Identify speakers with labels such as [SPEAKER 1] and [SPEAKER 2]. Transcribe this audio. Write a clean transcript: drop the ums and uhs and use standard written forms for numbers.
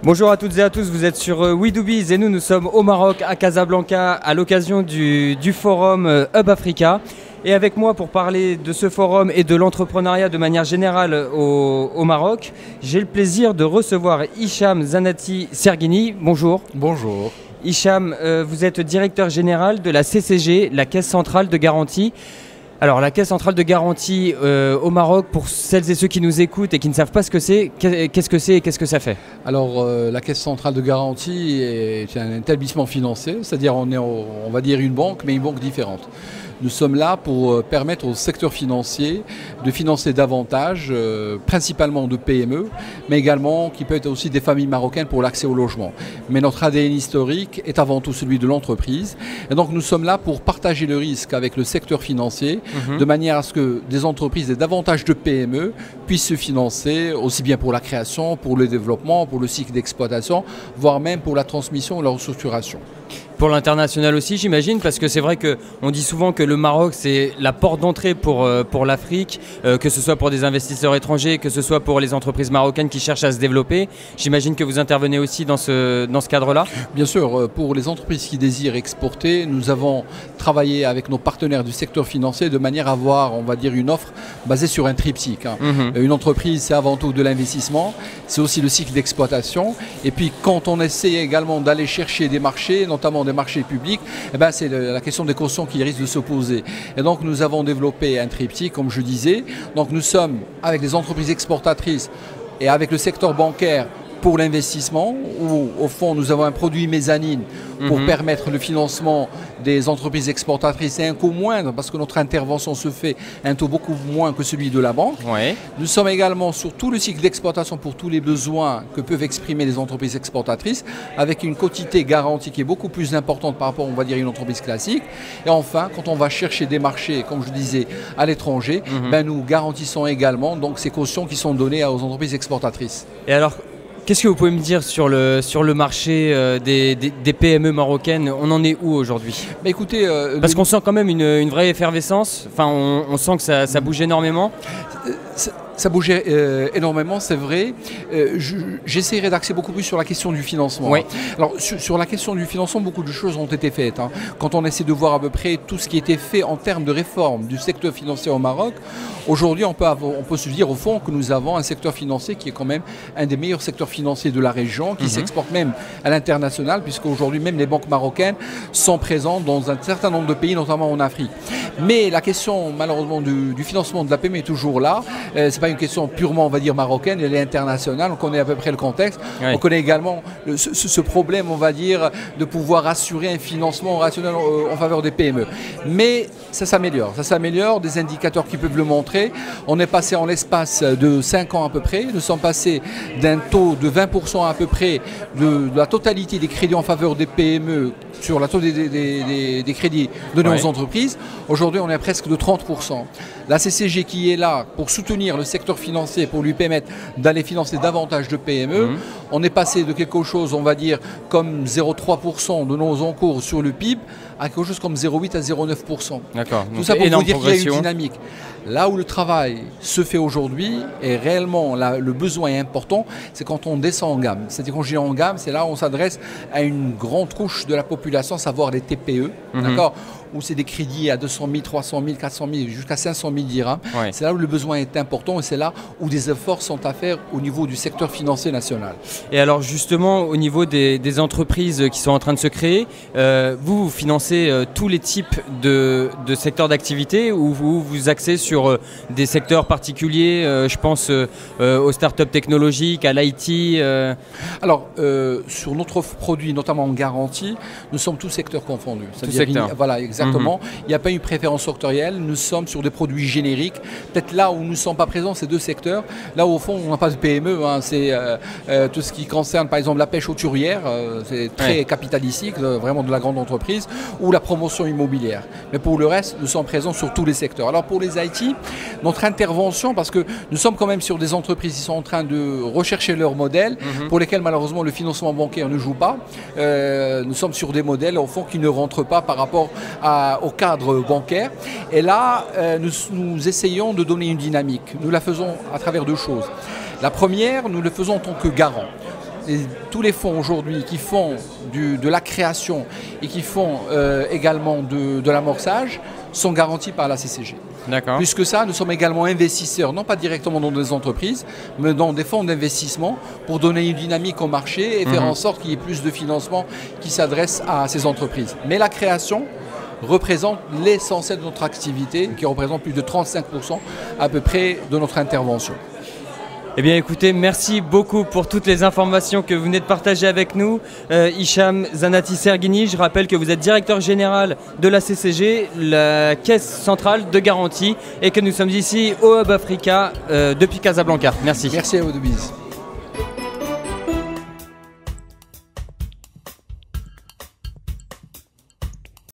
[SPEAKER 1] Bonjour à toutes et à tous, vous êtes sur We Do Biz et nous sommes au Maroc, à Casablanca, à l'occasion du forum Hub Africa. Et avec moi pour parler de ce forum et de l'entrepreneuriat de manière générale au Maroc, j'ai le plaisir de recevoir Hicham Zanati Serghini. Bonjour.
[SPEAKER 2] Bonjour.
[SPEAKER 1] Hicham, vous êtes directeur général de la CCG, la Caisse Centrale de Garantie. Alors la Caisse Centrale de Garantie au Maroc, pour celles et ceux qui nous écoutent et qui ne savent pas ce que c'est, qu'est-ce que c'est et qu'est-ce que ça fait?
[SPEAKER 2] Alors la Caisse Centrale de Garantie est un établissement financier, c'est-à-dire on va dire une banque, mais une banque différente. Nous sommes là pour permettre au secteur financier de financer davantage, principalement de PME, mais également qui peut être aussi des familles marocaines pour l'accès au logement. Mais notre ADN historique est avant tout celui de l'entreprise. Et donc nous sommes là pour partager le risque avec le secteur financier, de manière à ce que des entreprises et davantage de PME puissent se financer, aussi bien pour la création, pour le développement, pour le cycle d'exploitation, voire même pour la transmission et la restructuration.
[SPEAKER 1] Pour l'international aussi, j'imagine, parce que c'est vrai qu'on dit souvent que le Maroc, c'est la porte d'entrée pour l'Afrique, que ce soit pour des investisseurs étrangers, que ce soit pour les entreprises marocaines qui cherchent à se développer. J'imagine que vous intervenez aussi dans ce cadre-là.
[SPEAKER 2] Bien sûr, pour les entreprises qui désirent exporter, nous avons travaillé avec nos partenaires du secteur financier de manière à avoir, on va dire, une offre basée sur un triptyque. Une entreprise, c'est avant tout de l'investissement, c'est aussi le cycle d'exploitation. Et puis, quand on essaie également d'aller chercher des marchés, notamment des marchés publics, eh ben, c'est la question des cautions qui risque de se poser. Et donc nous avons développé un triptyque, comme je disais. Donc nous sommes avec les entreprises exportatrices et avec le secteur bancaire pour l'investissement, où au fond nous avons un produit mezzanine pour permettre le financement des entreprises exportatrices et un coût moindre, parce que notre intervention se fait à un taux beaucoup moins que celui de la banque.
[SPEAKER 1] Ouais.
[SPEAKER 2] Nous sommes également sur tout le cycle d'exploitation pour tous les besoins que peuvent exprimer les entreprises exportatrices, avec une quotité garantie qui est beaucoup plus importante par rapport, on va dire, à une entreprise classique. Et enfin, quand on va chercher des marchés, comme je disais, à l'étranger, ben, nous garantissons également donc, ces cautions qui sont données aux entreprises exportatrices.
[SPEAKER 1] Et alors, qu'est-ce que vous pouvez me dire sur le marché des PME marocaines? On en est où aujourd'hui?
[SPEAKER 2] Bah écoutez,
[SPEAKER 1] parce qu'on sent quand même une vraie effervescence. Enfin, on sent que ça bouge énormément.
[SPEAKER 2] Ça bougeait énormément, c'est vrai. J'essaierai d'axer beaucoup plus sur la question du financement.
[SPEAKER 1] Oui.
[SPEAKER 2] Alors, sur la question du financement, beaucoup de choses ont été faites. Quand on essaie de voir à peu près tout ce qui a été fait en termes de réforme du secteur financier au Maroc, aujourd'hui, on peut se dire au fond que nous avons un secteur financier qui est quand même un des meilleurs secteurs financiers de la région, qui s'exporte même à l'international, puisqu'aujourd'hui, même les banques marocaines sont présentes dans un certain nombre de pays, notamment en Afrique. Mais la question, malheureusement, du financement de la PME est toujours là. C'est pas une question purement, on va dire, marocaine, elle est internationale. On connaît à peu près le contexte. Oui. On connaît également ce problème, on va dire, de pouvoir assurer un financement rationnel en faveur des PME. Mais ça s'améliore. Ça s'améliore, des indicateurs qui peuvent le montrer. On est passé en l'espace de 5 ans à peu près. Nous sommes passés d'un taux de 20% à peu près de la totalité des crédits en faveur des PME sur la totalité des crédits donnés aux entreprises. Aujourd'hui, on est à presque de 30%. La CCG qui est là pour soutenir le secteur financier, pour lui permettre d'aller financer davantage de PME, on est passé de quelque chose, on va dire, comme 0,3% de nos encours sur le PIB à quelque chose comme 0,8 à 0,9%.
[SPEAKER 1] D'accord.
[SPEAKER 2] Tout ça pour vous dire qu'il y a une dynamique. Là où le travail se fait aujourd'hui, et réellement le besoin est important, c'est quand on descend en gamme. C'est-à-dire quand je dis en gamme, c'est là où on s'adresse à une grande couche de la population, à savoir les TPE, d'accord, où c'est des crédits à 200 000, 300 000, 400 000, jusqu'à 500 000 dirhams. Ouais. C'est là où le besoin est important et c'est là où des efforts sont à faire au niveau du secteur financier national.
[SPEAKER 1] Et alors justement, au niveau des entreprises qui sont en train de se créer, vous financez tous les types de secteurs d'activité ou vous axez sur des secteurs particuliers, je pense aux startups technologiques, à l'IT
[SPEAKER 2] Alors, sur notre produit, notamment en garantie, nous sommes tous secteurs confondus.
[SPEAKER 1] Tout secteur.
[SPEAKER 2] Voilà, exactement. Il n'y a pas une préférence sectorielle. Nous sommes sur des produits génériques. Peut-être là où nous ne sommes pas présents, c'est deux secteurs. Là où, au fond, on n'a pas de PME. C'est tout ce qui concerne, par exemple, la pêche hauturière. C'est très capitalistique, vraiment de la grande entreprise. Ou la promotion immobilière. Mais pour le reste, nous sommes présents sur tous les secteurs. Alors, pour les IT, notre intervention, parce que nous sommes quand même sur des entreprises qui sont en train de rechercher leur modèle, pour lesquels, malheureusement, le financement bancaire ne joue pas. Nous sommes sur des modèles, au fond, qui ne rentrent pas par rapport au cadre bancaire. Et là, nous essayons de donner une dynamique. Nous la faisons à travers deux choses. La première, nous le faisons en tant que garant. tous les fonds aujourd'hui qui font de la création et qui font également de l'amorçage sont garantis par la CCG.
[SPEAKER 1] D'accord.
[SPEAKER 2] Plus que ça, nous sommes également investisseurs, non pas directement dans des entreprises, mais dans des fonds d'investissement pour donner une dynamique au marché et faire en sorte qu'il y ait plus de financement qui s'adresse à ces entreprises. Mais la création représente l'essentiel de notre activité, qui représente plus de 35% à peu près de notre intervention.
[SPEAKER 1] Eh bien écoutez, merci beaucoup pour toutes les informations que vous venez de partager avec nous. Hicham Zanati Serguini, je rappelle que vous êtes directeur général de la CCG, la Caisse centrale de garantie, et que nous sommes ici au Hub Africa depuis Casablanca. Merci.
[SPEAKER 2] Merci à vous de bise.